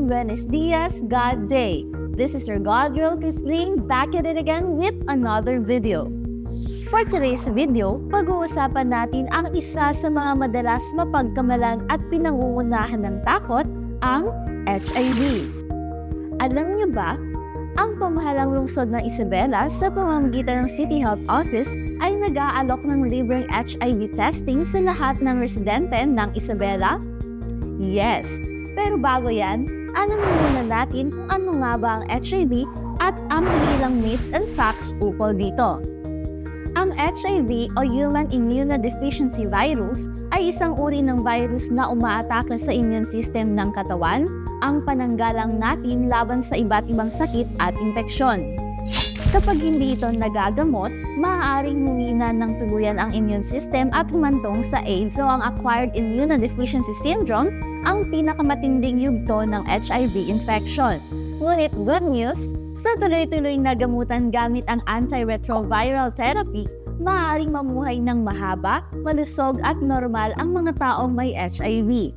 Buenos Dias, God Day. This is your God Real Christine back at it again with another video. For today's video, pag-uusapan natin ang isa sa mga madalas mapagkamalan at pinangungunahan ng takot, ang HIV. Alam niyo ba, ang pamahalang lungsod ng Isabela sa pamamagitan ng City Health Office ay nag-aalok ng libreng HIV testing sa lahat ng residente ng Isabela? Yes, pero bago yan, alamin muna natin kung ano nga ba ang HIV at ang ilang myths and facts ukol dito. Ang HIV o Human Immunodeficiency Virus ay isang uri ng virus na umaatake sa immune system ng katawan, ang pananggalang natin laban sa iba't ibang sakit at impeksyon. Kapag hindi ito nagagamot, maaaring humina ng tuluyan ang immune system at humantong sa AIDS o ang Acquired Immunodeficiency Syndrome, ang pinakamatinding yugto ng HIV infection. Ngunit good news, sa tuloy-tuloy na gamutan gamit ang antiretroviral therapy, maaaring mamuhay ng mahaba, malusog at normal ang mga taong may HIV.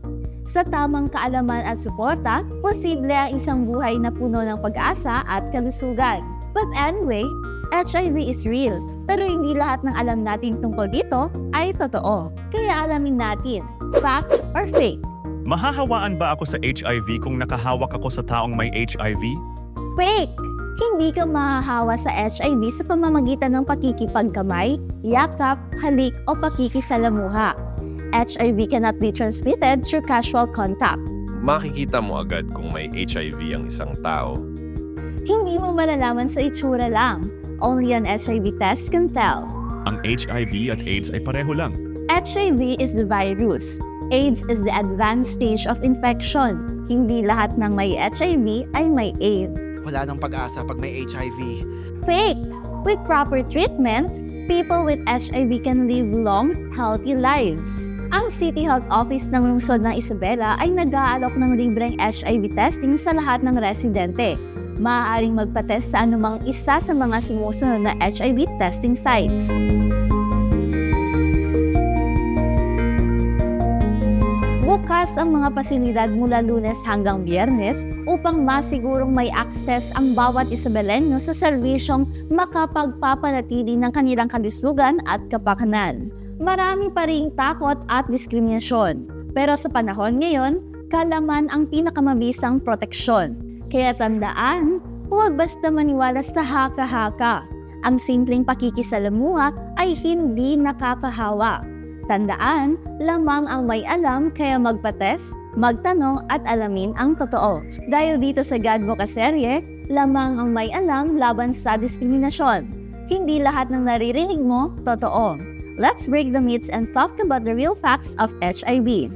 Sa tamang kaalaman at suporta, posible ang isang buhay na puno ng pag-asa at kalusugan. But anyway, HIV is real, pero hindi lahat ng alam natin tungkol dito ay totoo. Kaya alamin natin, fact or fake? Mahahawaan ba ako sa HIV kung nakahawak ako sa taong may HIV? Fake! Hindi ka mahahawa sa HIV sa pamamagitan ng pakikipagkamay, yakap, halik o pakikisalamuha. HIV cannot be transmitted through casual contact. Makikita mo agad kung may HIV ang isang tao. Hindi mo malalaman sa itsura lang. Only an HIV test can tell. Ang HIV at AIDS ay pareho lang. HIV is the virus. AIDS is the advanced stage of infection. Hindi lahat ng may HIV ay may AIDS. Wala nang pag-asa pag may HIV. Fake! With proper treatment, people with HIV can live long, healthy lives. Ang City Health Office ng lungsod ng Isabela ay nag-aalok ng libreng HIV testing sa lahat ng residente. Maaaring magpa-test sa anumang isa sa mga sumusunod na HIV testing sites. Bukas ang mga pasilidad mula Lunes hanggang Biyernes upang masigurong may access ang bawat Isabelenyo sa serbisyong makapagpapanatili ng kanilang kalusugan at kapakanan. Marami pa ring takot at diskriminasyon, pero sa panahon ngayon, kalaman ang pinakamabisang proteksyon. Kaya tandaan, huwag basta maniwala sa haka-haka. Ang simpleng pakikisalamuha ay hindi nakakahawa. Tandaan, lamang ang may alam kaya magpa-test, magtanong at alamin ang totoo. Dahil dito sa Gadboka serye, lamang ang may alam laban sa diskriminasyon. Hindi lahat ng naririnig mo, totoo. Let's break the myths and talk about the real facts of HIV.